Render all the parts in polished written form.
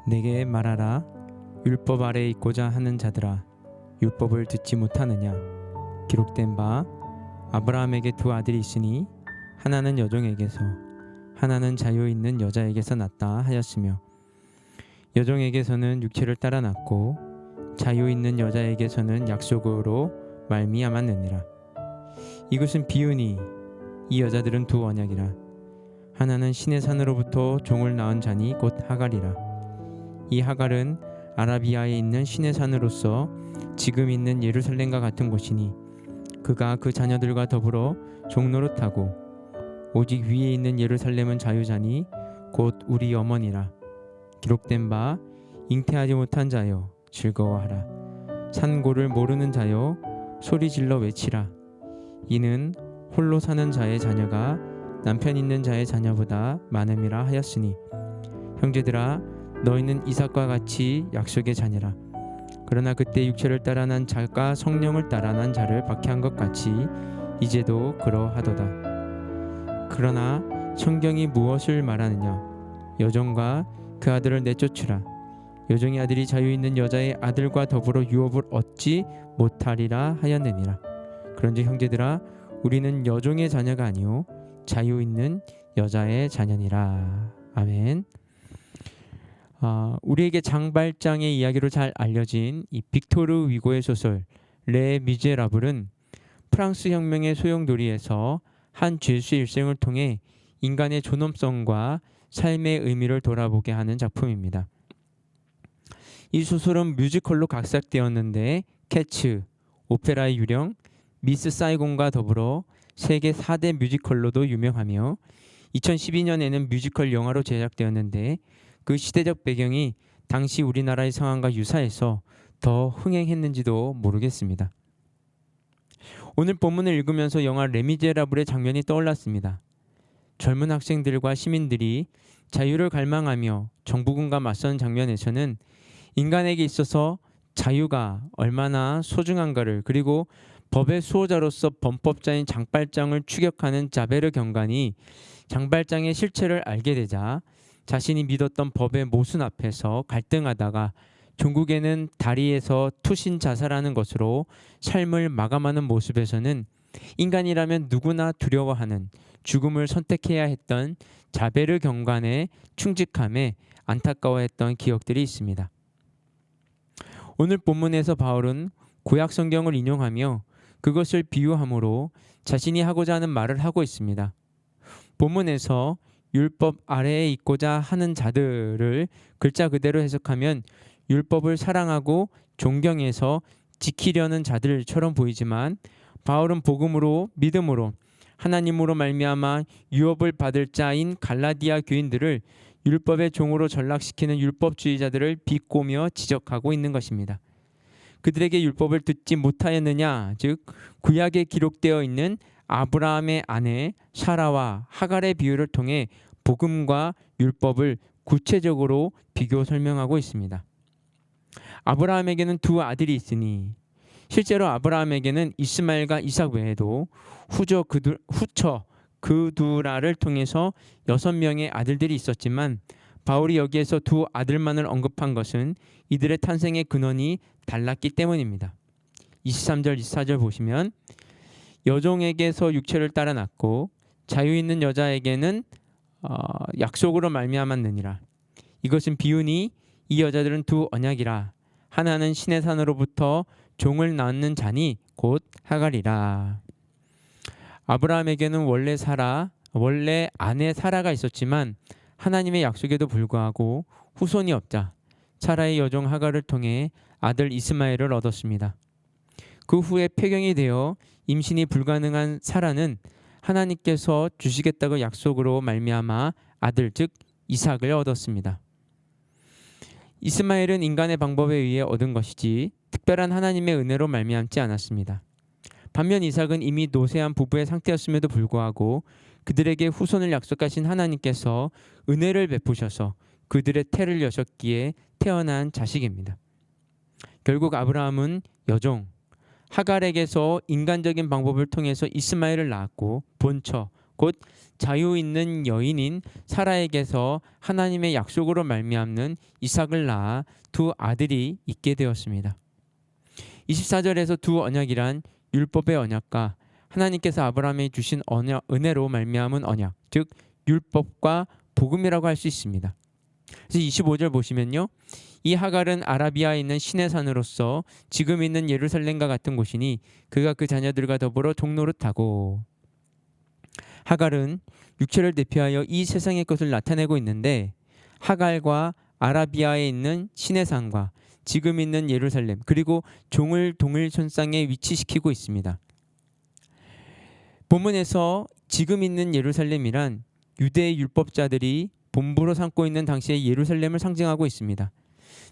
내게 말하라. 율법 아래에 있고자 하는 자들아, 율법을 듣지 못하느냐. 기록된 바 아브라함에게 두 아들이 있으니 하나는 여종에게서 하나는 자유 있는 여자에게서 났다 하였으며, 여종에게서는 육체를 따라 났고 자유 있는 여자에게서는 약속으로 말미암았느니라. 이것은 비유니 이 여자들은 두 언약이라. 하나는 신의 산으로부터 종을 낳은 자니 곧 하갈이라. 이 하갈은 아라비아에 있는 신의 산으로서 지금 있는 예루살렘과 같은 곳이니, 그가 그 자녀들과 더불어 종노릇하고 오직 위에 있는 예루살렘은 자유자니 곧 우리 어머니라. 기록된 바 잉태하지 못한 자여 즐거워하라. 산고를 모르는 자여 소리질러 외치라. 이는 홀로 사는 자의 자녀가 남편 있는 자의 자녀보다 많음이라 하였으니, 형제들아 너희는 이삭과 같이 약속의 자녀라. 그러나 그때 육체를 따라 난 자가 성령을 따라 난 자를 박해한 것 같이 이제도 그러하도다. 그러나 성경이 무엇을 말하느냐. 여종과 그 아들을 내쫓으라. 여종의 아들이 자유 있는 여자의 아들과 더불어 유업을 얻지 못하리라 하였느니라. 그런즉 형제들아 우리는 여종의 자녀가 아니요 자유 있는 여자의 자녀니라. 아멘. 우리에게 장발장의 이야기로 잘 알려진 이 빅토르 위고의 소설 레 미제라블은 프랑스 혁명의 소용돌이에서 한 죄수의 일생을 통해 인간의 존엄성과 삶의 의미를 돌아보게 하는 작품입니다. 이 소설은 뮤지컬로 각색되었는데 캐츠, 오페라의 유령, 미스 사이곤과 더불어 세계 4대 뮤지컬로도 유명하며 2012년에는 뮤지컬 영화로 제작되었는데, 그 시대적 배경이 당시 우리나라의 상황과 유사해서 더 흥행했는지도 모르겠습니다. 오늘 본문을 읽으면서 영화 레미제라블의 장면이 떠올랐습니다. 젊은 학생들과 시민들이 자유를 갈망하며 정부군과 맞서는 장면에서는 인간에게 있어서 자유가 얼마나 소중한가를, 그리고 법의 수호자로서 범법자인 장발장을 추격하는 자베르 경관이 장발장의 실체를 알게 되자 자신이 믿었던 법의 모순 앞에서 갈등하다가 종국에는 다리에서 투신 자살하는 것으로 삶을 마감하는 모습에서는 인간이라면 누구나 두려워하는 죽음을 선택해야 했던 자베르 경관의 충직함에 안타까워했던 기억들이 있습니다. 오늘 본문에서 바울은 구약 성경을 인용하며 그것을 비유함으로 자신이 하고자 하는 말을 하고 있습니다. 본문에서 율법 아래에 있고자 하는 자들을 글자 그대로 해석하면 율법을 사랑하고 존경해서 지키려는 자들처럼 보이지만, 바울은 복음으로 믿음으로 하나님으로 말미암아 유업을 받을 자인 갈라디아 교인들을 율법의 종으로 전락시키는 율법주의자들을 비꼬며 지적하고 있는 것입니다. 그들에게 율법을 듣지 못하였느냐, 즉 구약에 기록되어 있는 아브라함의 아내 사라와 하갈의 비유를 통해 복음과 율법을 구체적으로 비교 설명하고 있습니다. 아브라함에게는 두 아들이 있으니, 실제로 아브라함에게는 이스마엘과 이삭 외에도 후처 그두라를 통해서 6명의 아들들이 있었지만, 바울이 여기에서 두 아들만을 언급한 것은 이들의 탄생의 근원이 달랐기 때문입니다. 23절 24절 보시면 여종에게서 육체를 따라 났고 자유 있는 여자에게는 약속으로 말미암았느니라. 이것은 비유니 이 여자들은 두 언약이라. 하나는 신의 산으로부터 종을 낳는 자니 곧 하갈이라. 아브라함에게는 원래 아내 사라가 있었지만 하나님의 약속에도 불구하고 후손이 없자 사라의 여종 하갈을 통해 아들 이스마엘을 얻었습니다. 그 후에 폐경이 되어 임신이 불가능한 사라는 하나님께서 주시겠다고 약속으로 말미암아 아들 즉 이삭을 얻었습니다. 이스마엘은 인간의 방법에 의해 얻은 것이지 특별한 하나님의 은혜로 말미암지 않았습니다. 반면 이삭은 이미 노쇠한 부부의 상태였음에도 불구하고 그들에게 후손을 약속하신 하나님께서 은혜를 베푸셔서 그들의 태를 여셨기에 태어난 자식입니다. 결국 아브라함은 여종 하갈에게서 인간적인 방법을 통해서 이스마엘을 낳았고 본처 곧 자유 있는 여인인 사라에게서 하나님의 약속으로 말미암는 이삭을 낳아 두 아들이 있게 되었습니다. 24절에서 두 언약이란 율법의 언약과 하나님께서 아브라함에 주신 은혜로 말미암은 언약, 즉 율법과 복음이라고 할 수 있습니다. 그래서 25절 보시면요, 이 하갈은 아라비아에 있는 시내 산으로서 지금 있는 예루살렘과 같은 곳이니 그가 그 자녀들과 더불어 종로를 타고. 하갈은 육체를 대표하여 이 세상의 것을 나타내고 있는데, 하갈과 아라비아에 있는 시내 산과 지금 있는 예루살렘, 그리고 종을 동일선상에 위치시키고 있습니다. 본문에서 지금 있는 예루살렘이란 유대 율법자들이 본부로 삼고 있는 당시의 예루살렘을 상징하고 있습니다.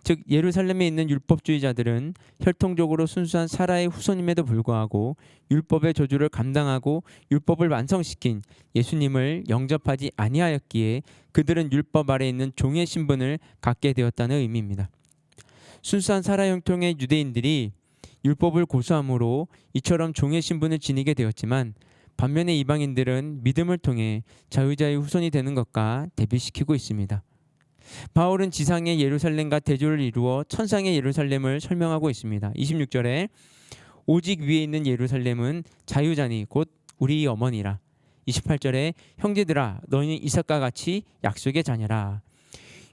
즉 예루살렘에 있는 율법주의자들은 혈통적으로 순수한 사라의 후손임에도 불구하고 율법의 저주를 감당하고 율법을 완성시킨 예수님을 영접하지 아니하였기에 그들은 율법 아래 있는 종의 신분을 갖게 되었다는 의미입니다. 순수한 사라 혈통의 유대인들이 율법을 고수함으로 이처럼 종의 신분을 지니게 되었지만, 반면에 이방인들은 믿음을 통해 자유자의 후손이 되는 것과 대비시키고 있습니다. 바울은 지상의 예루살렘과 대조를 이루어 천상의 예루살렘을 설명하고 있습니다. 26절에 오직 위에 있는 예루살렘은 자유자니 곧 우리 어머니라. 28절에 형제들아 너희는 이삭과 같이 약속의 자녀라.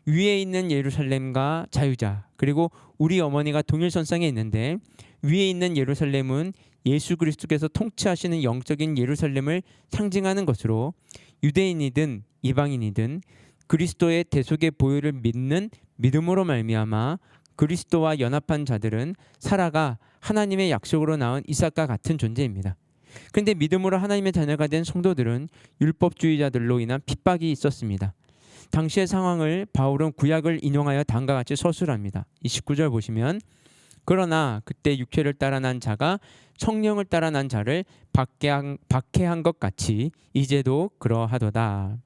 위에 있는 예루살렘과 자유자, 그리고 우리 어머니가 동일선상에 있는데, 위에 있는 예루살렘은 예수 그리스도께서 통치하시는 영적인 예루살렘을 상징하는 것으로 유대인이든 이방인이든 그리스도의 대속의 보혈을 믿는 믿음으로 말미암아 그리스도와 연합한 자들은 사라가 하나님의 약속으로 낳은 이삭과 같은 존재입니다. 그런데 믿음으로 하나님의 자녀가 된 성도들은 율법주의자들로 인한 핍박이 있었습니다. 당시의 상황을 바울은 구약을 인용하여 다음과 같이 서술합니다. 29절 보시면, 그러나 그때 육체를 따라 난 자가 성령을 따라 난 자를 박해한 것 같이 이제도 그러하도다.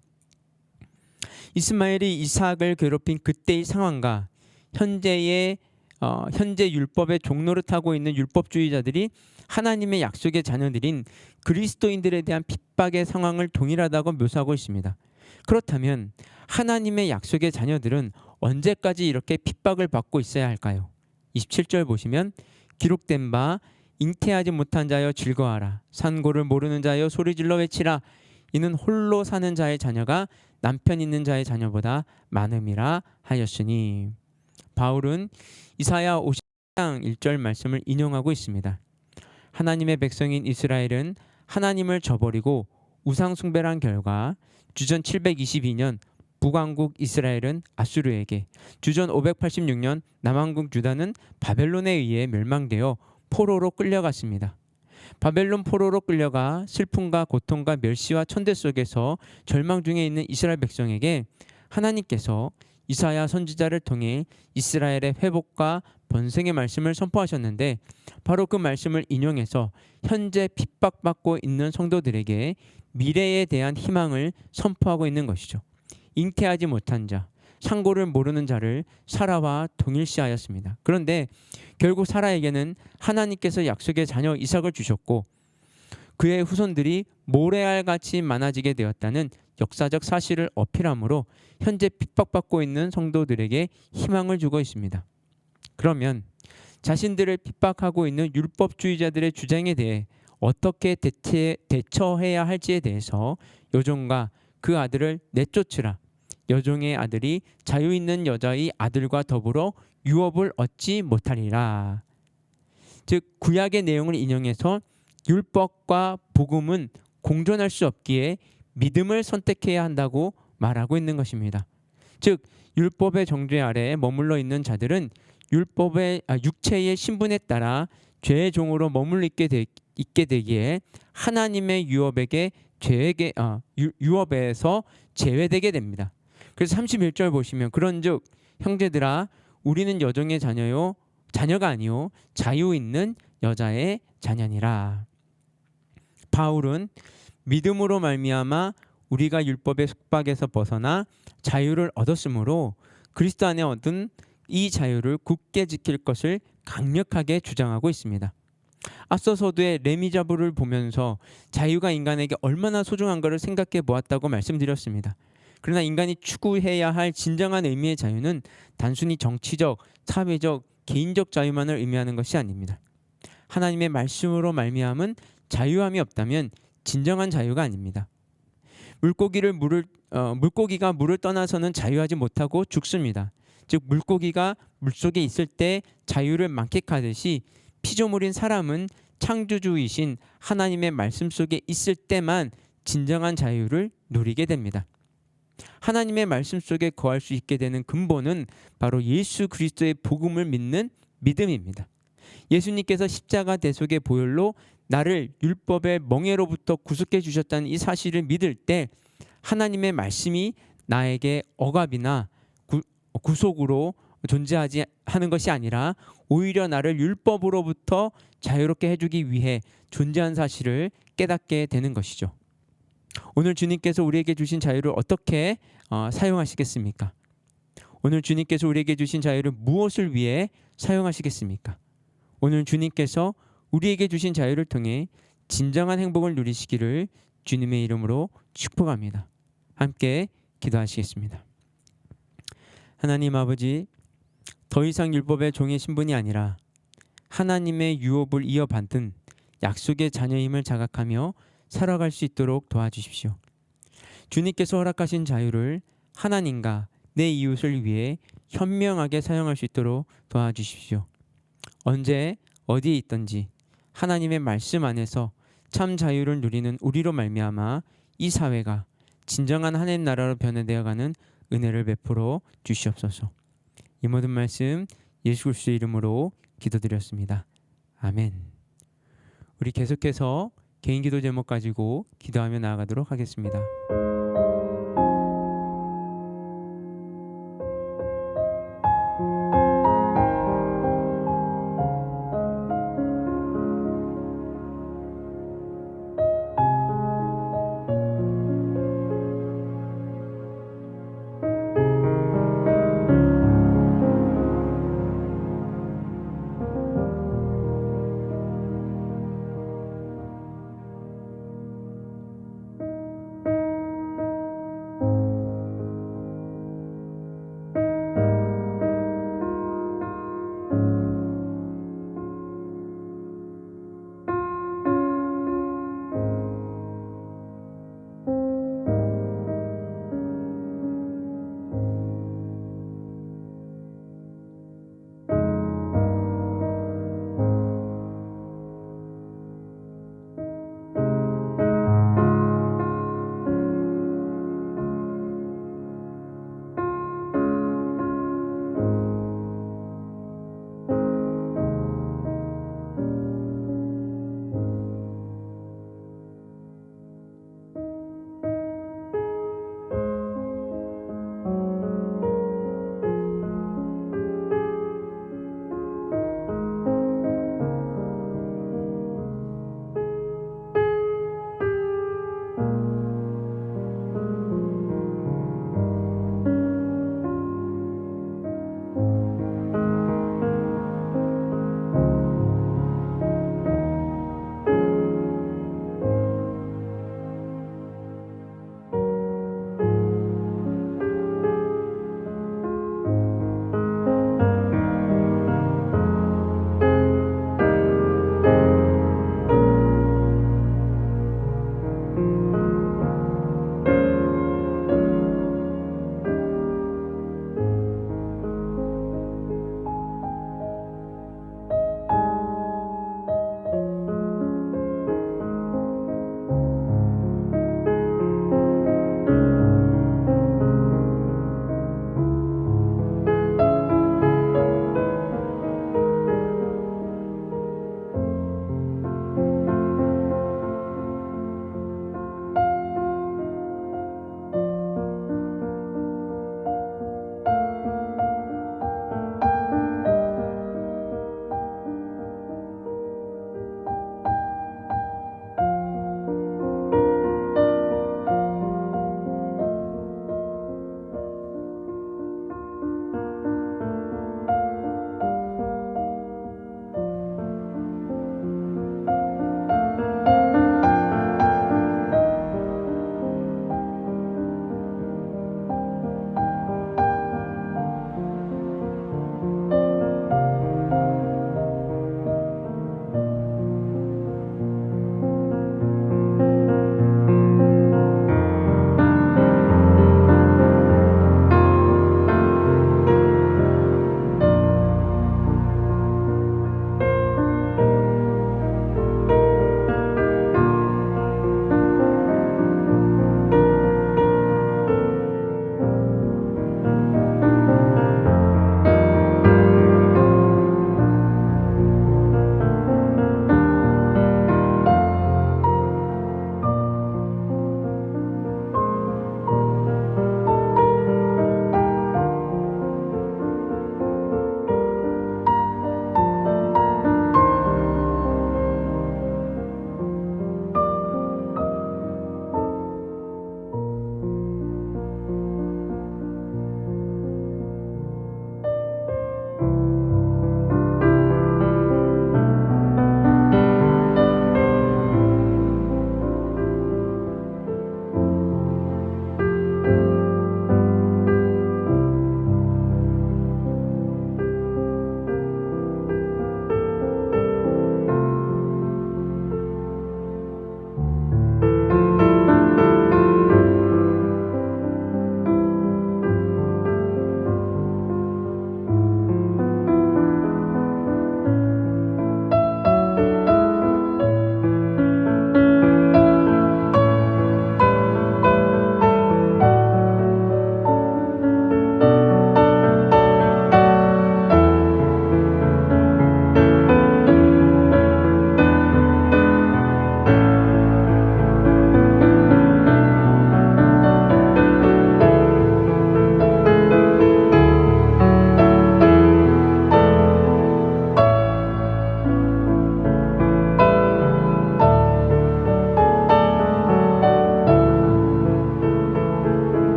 이스마엘이 이삭을 괴롭힌 그때의 상황과 현재 율법의 종로를 타고 있는 율법주의자들이 하나님의 약속의 자녀들인 그리스도인들에 대한 핍박의 상황을 동일하다고 묘사하고 있습니다. 그렇다면 하나님의 약속의 자녀들은 언제까지 이렇게 핍박을 받고 있어야 할까요? 27절 보시면, 기록된 바 잉태하지 못한 자여 즐거워하라. 산고를 모르는 자여 소리질러 외치라. 이는 홀로 사는 자의 자녀가 남편 있는 자의 자녀보다 많음이라 하였으니. 바울은 이사야 50장 1절 말씀을 인용하고 있습니다. 하나님의 백성인 이스라엘은 하나님을 저버리고 우상 숭배한 결과 주전 722년 북왕국 이스라엘은 아수르에게, 주전 586년 남왕국 유다는 바벨론에 의해 멸망되어 포로로 끌려갔습니다. 바벨론 포로로 끌려가 슬픔과 고통과 멸시와 천대 속에서 절망 중에 있는 이스라엘 백성에게 하나님께서 이사야 선지자를 통해 이스라엘의 회복과 번성의 말씀을 선포하셨는데, 바로 그 말씀을 인용해서 현재 핍박받고 있는 성도들에게 미래에 대한 희망을 선포하고 있는 것이죠. 잉태하지 못한 자, 상고를 모르는 자를 사라와 동일시하였습니다. 그런데 결국 사라에게는 하나님께서 약속의 자녀 이삭을 주셨고 그의 후손들이 모래알같이 많아지게 되었다는 역사적 사실을 어필함으로 현재 핍박받고 있는 성도들에게 희망을 주고 있습니다. 그러면 자신들을 핍박하고 있는 율법주의자들의 주장에 대해 어떻게 대처해야 할지에 대해서 여종과 그 아들을 내쫓으라. 여종의 아들이 자유 있는 여자의 아들과 더불어 유업을 얻지 못하리라. 즉 구약의 내용을 인용해서 율법과 복음은 공존할 수 없기에 믿음을 선택해야 한다고 말하고 있는 것입니다. 즉 율법의 정죄 아래에 머물러 있는 자들은 육체의 신분에 따라 죄의 종으로 머물러 있게 되기에 하나님의 유업에서 제외되게 됩니다. 그래서 31절 보시면, 그런즉 형제들아 우리는 여종의 자녀가 아니요 자유 있는 여자의 자녀니라. 바울은 믿음으로 말미암아 우리가 율법의 속박에서 벗어나 자유를 얻었으므로 그리스도 안에 얻은 이 자유를 굳게 지킬 것을 강력하게 주장하고 있습니다. 앞서 서두에 레미자부를 보면서 자유가 인간에게 얼마나 소중한 것을 생각해 보았다고 말씀드렸습니다. 그러나 인간이 추구해야 할 진정한 의미의 자유는 단순히 정치적, 사회적, 개인적 자유만을 의미하는 것이 아닙니다. 하나님의 말씀으로 말미암은 자유함이 없다면 진정한 자유가 아닙니다. 물고기가 물을 떠나서는 자유하지 못하고 죽습니다. 즉 물고기가 물속에 있을 때 자유를 만끽하듯이 피조물인 사람은 창조주이신 하나님의 말씀 속에 있을 때만 진정한 자유를 누리게 됩니다. 하나님의 말씀 속에 거할 수 있게 되는 근본은 바로 예수 그리스도의 복음을 믿는 믿음입니다. 예수님께서 십자가 대속의 보혈로 나를 율법의 멍에로부터 구속해 주셨다는 이 사실을 믿을 때 하나님의 말씀이 나에게 억압이나 구속으로 존재하지 하는 것이 아니라 오히려 나를 율법으로부터 자유롭게 해주기 위해 존재한 사실을 깨닫게 되는 것이죠. 오늘 주님께서 우리에게 주신 자유를 어떻게 사용하시겠습니까? 오늘 주님께서 우리에게 주신 자유를 무엇을 위해 사용하시겠습니까? 오늘 주님께서 우리에게 주신 자유를 통해 진정한 행복을 누리시기를 주님의 이름으로 축복합니다. 함께 기도하시겠습니다. 하나님 아버지, 더 이상 율법의 종의 신분이 아니라 하나님의 유업을 이어받은 약속의 자녀임을 자각하며 살아갈 수 있도록 도와주십시오. 주님께서 허락하신 자유를 하나님과 내 이웃을 위해 현명하게 사용할 수 있도록 도와주십시오. 언제 어디에 있든지 하나님의 말씀 안에서 참 자유를 누리는 우리로 말미암아 이 사회가 진정한 하나님 나라로 변화되어가는 은혜를 베풀어 주시옵소서. 이 모든 말씀 예수 그리스도의 이름으로 기도드렸습니다. 아멘. 우리 계속해서 개인 기도 제목 가지고 기도하며 나아가도록 하겠습니다.